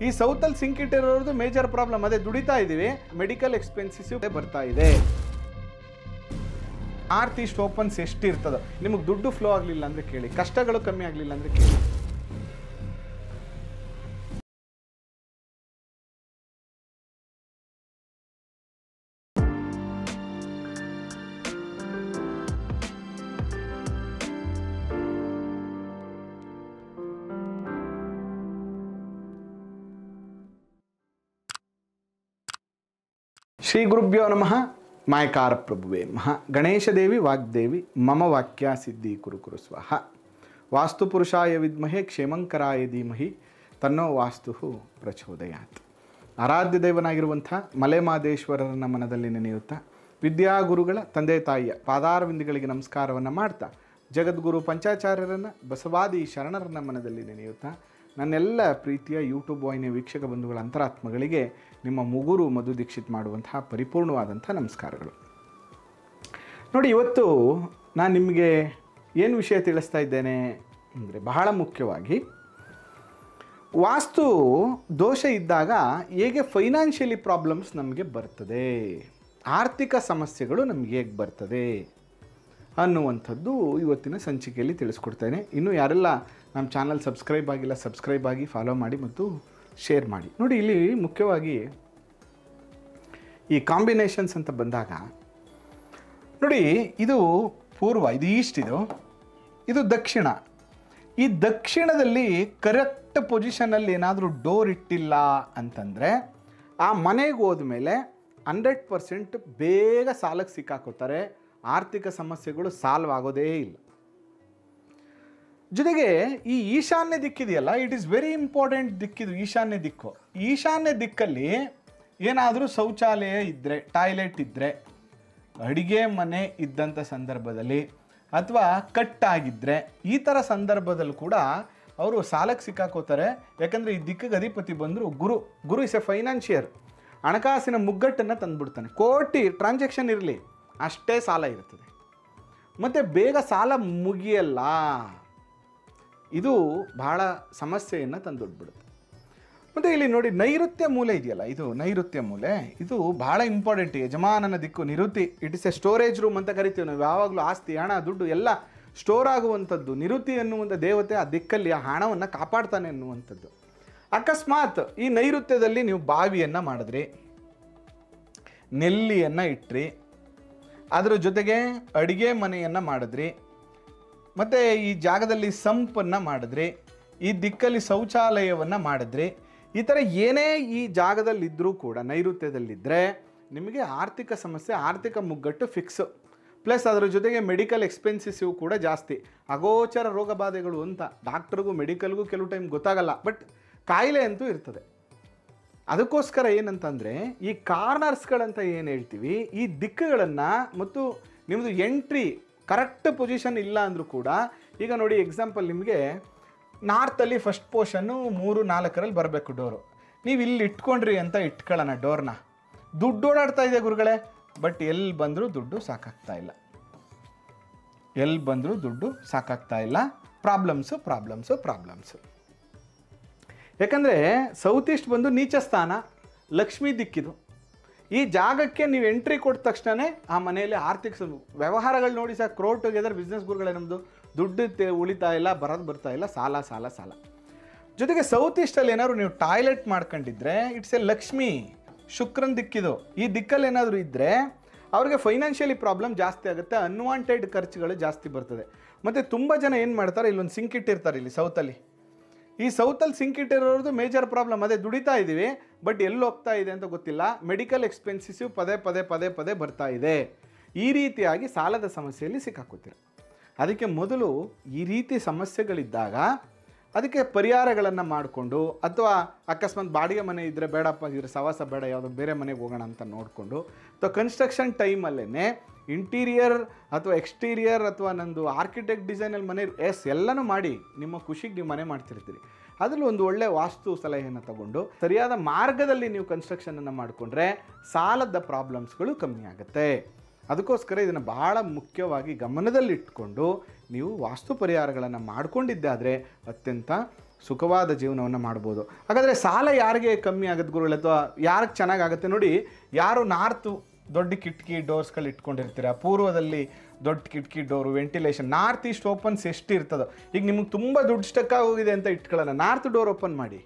ಈ ಸೌತಲ್ಲಿ sync ಇಟ್ಟಿರೋದು major problem. ಅದೇ ದುಡಿತಾ ಇದ್ದೀವಿ, ಮೆಡಿಕಲ್ ಎಕ್ಸ್ಪೆನ್ಸಸ್ ಬರ್ತಾ ಇದೆ. ನಾರ್ತ್ ಈಸ್ಟ್ ಓಪನ್ಸ್ ಎಷ್ಟು ಇರ್ತದೋ, ನಿಮಗೆ ದುಡ್ಡು ಫ್ಲೋ ಆಗಲಿಲ್ಲ ಅಂದರೆ ಕೇಳಿ, ಕಷ್ಟಗಳು ಕಮ್ಮಿ ಆಗಲಿಲ್ಲ ಅಂದರೆ ಕೇಳಿ. ಶ್ರೀ ಗುರುಭ್ಯೋ ನಮಃ. ಮಾಯಕಾರ ಪ್ರಭುವೇ ನಮಃ. ಗಣೇಶ ದೇವಿ ವಾಗ್ದೇವಿ ಮಮ ವಾಕ್ಯ ಸಿದ್ಧಿ ಕುರು ಕುರು ಸ್ವಹ. ವಾಸ್ತು ಪುರುಷಾಯ ವಿದ್ಮಹೇ ಕ್ಷೇಮಂಕರಾಯ ಧೀಮಹಿ ತನ್ನೋ ವಾಸ್ತು ಪ್ರಚೋದಯಾತ್. ಆರಾಧ್ಯ ದೇವನಾಗಿರುವಂಥ ಮಲೆಮಾದೇಶ್ವರರನ್ನ ಮನದಲ್ಲಿ ನೆನೆಯುತ್ತಾ, ವಿದ್ಯಾಗುರುಗಳ ತಂದೆ ತಾಯಿಯ ಪಾದಾರವಿಂದಿಗಳಿಗೆ ನಮಸ್ಕಾರವನ್ನು ಮಾಡ್ತಾ, ಜಗದ್ಗುರು ಪಂಚಾಚಾರ್ಯರನ್ನು ಬಸವಾದಿ ಶರಣರನ್ನ ಮನದಲ್ಲಿ ನೆನೆಯುತ್ತಾ, ನನ್ನೆಲ್ಲ ಪ್ರೀತಿಯ ಯೂಟ್ಯೂಬ್ ವಾಹಿನಿಯ ವೀಕ್ಷಕ ಬಂಧುಗಳ ಅಂತರಾತ್ಮಗಳಿಗೆ ನಿಮ್ಮ ಮುಗುರು ಮಧು ದೀಕ್ಷಿತ್ ಮಾಡುವಂತಹ ಪರಿಪೂರ್ಣವಾದಂಥ ನಮಸ್ಕಾರಗಳು. ನೋಡಿ, ಇವತ್ತು ನಾನು ನಿಮಗೆ ಏನು ವಿಷಯ ತಿಳಿಸ್ತಾ ಇದ್ದೇನೆ ಅಂದರೆ, ಬಹಳ ಮುಖ್ಯವಾಗಿ ವಾಸ್ತು ದೋಷ ಇದ್ದಾಗ ಹೇಗೆ ಫೈನಾನ್ಷಿಯಲಿ ಪ್ರಾಬ್ಲಮ್ಸ್ ನಮಗೆ ಬರ್ತದೆ, ಆರ್ಥಿಕ ಸಮಸ್ಯೆಗಳು ನಮಗೆ ಹೇಗೆ ಬರ್ತದೆ ಅನ್ನುವಂಥದ್ದು ಇವತ್ತಿನ ಸಂಚಿಕೆಯಲ್ಲಿ ತಿಳಿಸ್ಕೊಡ್ತೇನೆ. ಇನ್ನು ಯಾರೆಲ್ಲ ನಮ್ಮ ಚಾನಲ್ ಸಬ್ಸ್ಕ್ರೈಬ್ ಆಗಿಲ್ಲ, ಸಬ್ಸ್ಕ್ರೈಬ್ ಆಗಿ ಫಾಲೋ ಮಾಡಿ ಮತ್ತು ಶೇರ್ ಮಾಡಿ. ನೋಡಿ, ಇಲ್ಲಿ ಮುಖ್ಯವಾಗಿ ಈ ಕಾಂಬಿನೇಷನ್ಸ್ ಅಂತ ಬಂದಾಗ ನೋಡಿ, ಇದು ಪೂರ್ವ, ಇದು ಈಸ್ಟ್, ಇದು ದಕ್ಷಿಣ. ಈ ದಕ್ಷಿಣದಲ್ಲಿ ಕರೆಕ್ಟ್ ಪೊಸಿಷನಲ್ಲಿ ಏನಾದರೂ ಡೋರ್ ಇಟ್ಟಿಲ್ಲ ಅಂತಂದರೆ ಆ ಮನೆಗೆ ಹೋದ್ಮೇಲೆ 100% ಬೇಗ ಸಾಲಕ್ಕೆ ಸಿಕ್ಕಾಕೋತಾರೆ. ಆರ್ಥಿಕ ಸಮಸ್ಯೆಗಳು ಸಾಲ್ವ್ ಆಗೋದೇ ಇಲ್ಲ. ಜೊತೆಗೆ ಈ ಈಶಾನ್ಯ ದಿಕ್ಕಿದೆಯಲ್ಲ, ಇಟ್ ಈಸ್ ವೆರಿ ಇಂಪಾರ್ಟೆಂಟ್ ದಿಕ್ಕಿದು ಈಶಾನ್ಯ ದಿಕ್ಕು. ಈಶಾನ್ಯ ದಿಕ್ಕಲ್ಲಿ ಏನಾದರೂ ಶೌಚಾಲಯ ಇದ್ದರೆ, ಟಾಯ್ಲೆಟ್ ಇದ್ದರೆ, ಅಡುಗೆ ಮನೆ ಇದ್ದಂಥ ಸಂದರ್ಭದಲ್ಲಿ ಅಥವಾ ಕಟ್ಟಾಗಿದ್ದರೆ, ಈ ಥರ ಸಂದರ್ಭದಲ್ಲಿ ಕೂಡ ಅವರು ಸಾಲಕ್ಕೆ ಸಿಕ್ಕಾಕೋತಾರೆ. ಯಾಕಂದರೆ ಈ ದಿಕ್ಕಿಗೆ ಅಧಿಪತಿ ಬಂದರು ಗುರು ಇಸ್ ಎ ಫೈನಾನ್ಷಿಯರ್. ಹಣಕಾಸಿನ ಮುಗ್ಗಟ್ಟನ್ನು ತಂದುಬಿಡ್ತಾನೆ. ಕೋಟಿ ಟ್ರಾನ್ಸಾಕ್ಷನ್ ಇರಲಿ, ಅಷ್ಟೇ ಸಾಲ ಇರ್ತದೆ. ಮತ್ತು ಬೇಗ ಸಾಲ ಮುಗಿಯಲ್ಲ. ಇದು ಬಹಳ ಸಮಸ್ಯೆಯನ್ನು ತಂದುಬಿಡುತ್ತೆ. ಮತ್ತು ಇಲ್ಲಿ ನೋಡಿ, ನೈಋತ್ಯ ಮೂಲೆ ಇದೆಯಲ್ಲ, ಇದು ನೈಋತ್ಯ ಮೂಲೆ, ಇದು ಬಹಳ ಇಂಪಾರ್ಟೆಂಟ್. ಯಜಮಾನನ ದಿಕ್ಕು ನಿವೃತ್ತಿ. It is A storage room ಅಂತ ಕರಿತೀವಿ ನಾವು. ಯಾವಾಗಲೂ ಆಸ್ತಿ, ಹಣ, ದುಡ್ಡು ಎಲ್ಲ ಸ್ಟೋರ್ ಆಗುವಂಥದ್ದು. ನಿವೃತ್ತಿ ಅನ್ನುವಂಥ ದೇವತೆ ಆ ದಿಕ್ಕಲ್ಲಿ ಆ ಹಣವನ್ನು ಕಾಪಾಡ್ತಾನೆ ಅನ್ನುವಂಥದ್ದು. ಅಕಸ್ಮಾತ್ ಈ ನೈಋತ್ಯದಲ್ಲಿ ನೀವು ಬಾವಿಯನ್ನು ಮಾಡಿದ್ರಿ, ನೆಲ್ಲಿಯನ್ನು ಇಟ್ರಿ, ಅದರ ಜೊತೆಗೆ ಅಡುಗೆ ಮನೆಯನ್ನು ಮಾಡಿದ್ರಿ, ಮತ್ತು ಈ ಜಾಗದಲ್ಲಿ ಸಂಪನ್ನು ಮಾಡಿದ್ರಿ, ಈ ದಿಕ್ಕಲ್ಲಿ ಶೌಚಾಲಯವನ್ನು ಮಾಡಿದ್ರಿ, ಈ ಥರ ಏನೇ ಈ ಜಾಗದಲ್ಲಿದ್ದರೂ ಕೂಡ ನೈಋತ್ಯದಲ್ಲಿದ್ದರೆ ನಿಮಗೆ ಆರ್ಥಿಕ ಸಮಸ್ಯೆ, ಆರ್ಥಿಕ ಮುಗ್ಗಟ್ಟು ಫಿಕ್ಸು. ಪ್ಲಸ್ ಅದರ ಜೊತೆಗೆ ಮೆಡಿಕಲ್ ಎಕ್ಸ್ಪೆನ್ಸಿವ್ ಕೂಡ ಜಾಸ್ತಿ. ಅಗೋಚರ ರೋಗ ಬಾಧೆಗಳು ಅಂತ ಡಾಕ್ಟ್ರಿಗೂ ಮೆಡಿಕಲ್ಗೂ ಕೆಲವು ಟೈಮ್ ಗೊತ್ತಾಗಲ್ಲ, ಬಟ್ ಕಾಯಿಲೆ ಅಂತೂ ಇರ್ತದೆ. ಅದಕ್ಕೋಸ್ಕರ ಏನಂತಂದರೆ, ಈ ಕಾರ್ನರ್ಸ್ಗಳಂತ ಏನು ಹೇಳ್ತೀವಿ, ಈ ದಿಕ್ಕುಗಳನ್ನು ಮತ್ತು ನಿಮ್ಮದು ಎಂಟ್ರಿ ಕರೆಕ್ಟ್ ಪೊಸಿಷನ್ ಇಲ್ಲ ಅಂದರೂ ಕೂಡ, ಈಗ ನೋಡಿ ಎಕ್ಸಾಂಪಲ್, ನಿಮಗೆ ನಾರ್ತಲ್ಲಿ ಫಸ್ಟ್ ಪೋರ್ಷನ್ನು 3-4ರಲ್ಲಿ ಬರಬೇಕು ಡೋರು. ನೀವು ಇಲ್ಲಿ ಇಟ್ಕೊಂಡ್ರಿ ಅಂತ ಇಟ್ಕೊಳ್ಳೋಣ ಡೋರ್ನ. ದುಡ್ಡು ಓಡಾಡ್ತಾ ಇದೆ ಗುರುಗಳೇ, ಬಟ್ ಎಲ್ಲಿ ಬಂದರೂ ದುಡ್ಡು ಸಾಕಾಗ್ತಾ ಇಲ್ಲ. ಎಲ್ಲಿ ಬಂದರೂ ದುಡ್ಡು ಸಾಕಾಗ್ತಾ ಇಲ್ಲ. ಪ್ರಾಬ್ಲಮ್ಸು. ಯಾಕಂದರೆ ಸೌತ್ ಈಸ್ಟ್ ಬಂದು ನೀಚ ಸ್ಥಾನ, ಲಕ್ಷ್ಮೀ ದಿಕ್ಕಿದು. ಈ ಜಾಗಕ್ಕೆ ನೀವು ಎಂಟ್ರಿ ಕೊಟ್ಟ ತಕ್ಷಣ ಆ ಮನೆಯಲ್ಲಿ ಆರ್ಥಿಕ ವ್ಯವಹಾರಗಳು ನೋಡಿ ಸರ್, ಕ್ರೋಡ್ ಟುಗೆದರ್ ಬಿಸ್ನೆಸ್ ಗುರುಗಳೇ, ನಮ್ಮದು ದುಡ್ಡು ಉಳಿತಾ ಇಲ್ಲ, ಬರ್ತಾ ಇಲ್ಲ, ಸಾಲ. ಜೊತೆಗೆ ಸೌತ್ ಈಸ್ಟಲ್ಲಿ ಏನಾದ್ರು ನೀವು ಟಾಯ್ಲೆಟ್ ಮಾಡ್ಕೊಂಡಿದ್ರೆ, ಇಟ್ಸ್ ಎ ಲಕ್ಷ್ಮಿ, ಶುಕ್ರನ್ ದಿಕ್ಕಿದು. ಈ ದಿಕ್ಕಲ್ಲಿ ಏನಾದರೂ ಇದ್ದರೆ ಅವ್ರಿಗೆ ಫೈನಾನ್ಷಿಯಲಿ ಪ್ರಾಬ್ಲಮ್ ಜಾಸ್ತಿ ಆಗುತ್ತೆ. ಅನ್ವಾಂಟೆಡ್ ಖರ್ಚುಗಳು ಜಾಸ್ತಿ ಬರ್ತದೆ. ಮತ್ತು ತುಂಬ ಜನ ಏನು ಮಾಡ್ತಾರೆ, ಇಲ್ಲೊಂದು ಸಿಂಕ್ ಇಟ್ಟಿರ್ತಾರೆ ಇಲ್ಲಿ ಸೌತಲ್ಲಿ. ಈ ಸೌತಲ್ಲಿ ಸಿಂಕ್ ಇಟ್ಟಿರೋದು ಮೇಜರ್ ಪ್ರಾಬ್ಲಮ್. ಅದೇ ದುಡಿತಾ ಇದ್ದೀವಿ, ಬಟ್ ಎಲ್ಲಿ ಹೋಗ್ತಾ ಇದೆ ಅಂತ ಗೊತ್ತಿಲ್ಲ. ಮೆಡಿಕಲ್ ಎಕ್ಸ್ಪೆನ್ಸಸ್ ಪದೇ ಬರ್ತಾ ಇದೆ. ಈ ರೀತಿಯಾಗಿ ಸಾಲದ ಸಮಸ್ಯೆಯಲ್ಲಿ ಸಿಕ್ಕಾಕೋತೀರ. ಅದಕ್ಕೆ ಮೊದಲು ಈ ರೀತಿ ಸಮಸ್ಯೆಗಳಿದ್ದಾಗ ಅದಕ್ಕೆ ಪರಿಹಾರಗಳನ್ನು ಮಾಡಿಕೊಂಡು, ಅಥವಾ ಅಕಸ್ಮಾತ್ ಬಾಡಿಗೆ ಮನೆ ಇದ್ದರೆ ಬೇಡಪ್ಪ, ಇದ್ರೆ ಸವಾಸ ಬೇಡ, ಯಾವುದೋ ಬೇರೆ ಮನೆಗೆ ಹೋಗೋಣ ಅಂತ ನೋಡಿಕೊಂಡು, ಅಥವಾ ಕನ್ಸ್ಟ್ರಕ್ಷನ್ ಟೈಮಲ್ಲೇ ಇಂಟೀರಿಯರ್ ಅಥವಾ ಎಕ್ಸ್ಟೀರಿಯರ್ ಅಥವಾ ನಂದು ಆರ್ಕಿಟೆಕ್ಟ್ ಡಿಸೈನಲ್ಲಿ ಮನೆ ಎಲ್ಲನೂ ಮಾಡಿ ನಿಮ್ಮ ಖುಷಿಗೆ ನೀವು ಮನೆ ಮಾಡ್ತಿರ್ತೀರಿ. ಅದರಲ್ಲಿ ಒಂದು ಒಳ್ಳೆಯ ವಾಸ್ತು ಸಲಹೆಯನ್ನು ತಗೊಂಡು ಸರಿಯಾದ ಮಾರ್ಗದಲ್ಲಿ ನೀವು ಕನ್ಸ್ಟ್ರಕ್ಷನನ್ನು ಮಾಡಿಕೊಂಡ್ರೆ ಸಾಲದ ಪ್ರಾಬ್ಲಮ್ಸ್ಗಳು ಕಮ್ಮಿ ಆಗುತ್ತೆ. ಅದಕ್ಕೋಸ್ಕರ ಇದನ್ನು ಬಹಳ ಮುಖ್ಯವಾಗಿ ಗಮನದಲ್ಲಿಟ್ಕೊಂಡು ನೀವು ವಾಸ್ತು ಪರಿಹಾರಗಳನ್ನು ಮಾಡಿಕೊಂಡಿದ್ದಾದರೆ ಅತ್ಯಂತ ಸುಖವಾದ ಜೀವನವನ್ನು ಮಾಡ್ಬೋದು. ಹಾಗಾದರೆ ಸಾಲ ಯಾರಿಗೆ ಕಮ್ಮಿ ಆಗುತ್ತೆ ಗುರುಗಳು, ಅಥವಾ ಯಾರಿಗೆ ಚೆನ್ನಾಗಾಗುತ್ತೆ ನೋಡಿ. ಯಾರು ನಾರ್ತು ದೊಡ್ಡ ಕಿಟಕಿ ಡೋರ್ಸ್ಗಳು ಇಟ್ಕೊಂಡಿರ್ತೀರ, ಪೂರ್ವದಲ್ಲಿ ದೊಡ್ಡ ಕಿಟಕಿ door, ventilation, north East opens ಎಷ್ಟು ಇರ್ತದೋ. ಈಗ ನಿಮಗೆ ತುಂಬ ದುಡ್ಡು ಸ್ಟಕ್ ಆಗೋಗಿದೆ ಅಂತ ಇಟ್ಕೊಳ್ಳೋಣ, ನಾರ್ತ್ ಡೋರ್ ಓಪನ್ ಮಾಡಿ,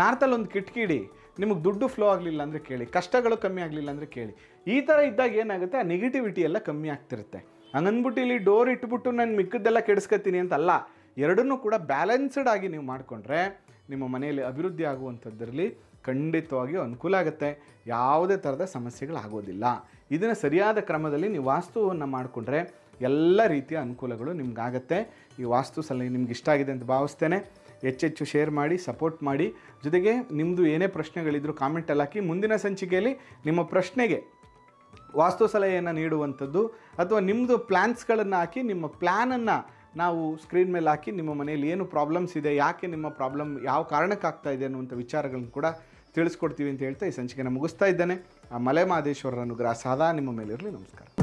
ನಾರ್ತಲ್ಲಿ ಒಂದು ಕಿಟಕಿ ಇಡಿ. ನಿಮಗೆ ದುಡ್ಡು ಫ್ಲೋ ಆಗಲಿಲ್ಲ ಅಂದರೆ ಕೇಳಿ, ಕಷ್ಟಗಳು ಕಮ್ಮಿ ಆಗಲಿಲ್ಲ ಅಂದರೆ ಕೇಳಿ. ಈ ಥರ ಇದ್ದಾಗ ಏನಾಗುತ್ತೆ, ಆ ನೆಗೆಟಿವಿಟಿ ಎಲ್ಲ ಕಮ್ಮಿ ಆಗ್ತಿರುತ್ತೆ. ಹಂಗಂದ್ಬಿಟ್ಟು ಇಲ್ಲಿ ಡೋರ್ ಇಟ್ಬಿಟ್ಟು ನಾನು ಮಿಕ್ಕದ್ದೆಲ್ಲ ಕೆಡಿಸ್ಕೊತೀನಿ ಅಂತಲ್ಲ, ಎರಡನ್ನೂ ಕೂಡ ಬ್ಯಾಲೆನ್ಸ್ಡ್ ಆಗಿ ನೀವು ಮಾಡಿಕೊಂಡ್ರೆ ನಿಮ್ಮ ಮನೆಯಲ್ಲಿ ಅಭಿವೃದ್ಧಿ ಆಗುವಂಥದ್ದರಲ್ಲಿ ಖಂಡಿತವಾಗಿಯೂ ಅನುಕೂಲ ಆಗುತ್ತೆ. ಯಾವುದೇ ಥರದ ಸಮಸ್ಯೆಗಳಾಗೋದಿಲ್ಲ. ಇದನ್ನು ಸರಿಯಾದ ಕ್ರಮದಲ್ಲಿ ನೀವು ವಾಸ್ತುವನ್ನು ಮಾಡಿಕೊಂಡ್ರೆ ಎಲ್ಲ ರೀತಿಯ ಅನುಕೂಲಗಳು ನಿಮ್ಗಾಗತ್ತೆ. ಈ ವಾಸ್ತು ಸಲಹೆ ನಿಮ್ಗೆ ಇಷ್ಟ ಆಗಿದೆ ಅಂತ ಭಾವಿಸ್ತೇನೆ. ಹೆಚ್ಚೆಚ್ಚು ಶೇರ್ ಮಾಡಿ, ಸಪೋರ್ಟ್ ಮಾಡಿ. ಜೊತೆಗೆ ನಿಮ್ಮದು ಏನೇ ಪ್ರಶ್ನೆಗಳಿದ್ರೂ ಕಾಮೆಂಟಲ್ಲಿ ಹಾಕಿ. ಮುಂದಿನ ಸಂಚಿಕೆಯಲ್ಲಿ ನಿಮ್ಮ ಪ್ರಶ್ನೆಗೆ ವಾಸ್ತು ಸಲಹೆಯನ್ನು ನೀಡುವಂಥದ್ದು, ಅಥವಾ ನಿಮ್ಮದು ಪ್ಲ್ಯಾನ್ಸ್ಗಳನ್ನು ಹಾಕಿ ನಿಮ್ಮ ಪ್ಲ್ಯಾನನ್ನು ನಾವು ಸ್ಕ್ರೀನ್ ಮೇಲೆ ಹಾಕಿ ನಿಮ್ಮ ಮನೆಯಲ್ಲಿ ಏನು ಪ್ರಾಬ್ಲಮ್ಸ್ ಇದೆ, ಯಾಕೆ ನಿಮ್ಮ ಪ್ರಾಬ್ಲಮ್ ಯಾವ ಕಾರಣಕ್ಕಾಗ್ತಾ ಇದೆ ಅನ್ನುವಂಥ ವಿಚಾರಗಳನ್ನು ಕೂಡ ತಿಳಿಸ್ಕೊಡ್ತೀವಿ ಅಂತ ಹೇಳ್ತಾ ಈ ಸಂಚಿಕೆನ ಮುಗಿಸ್ತಾ ಇದ್ದೇನೆ. ಆ ಮಲೆ ಮಹದೇಶ್ವರರ ಅನುಗ್ರಹ ಸದಾ ನಿಮ್ಮ ಮೇಲಿರಲಿ. ನಮಸ್ಕಾರ.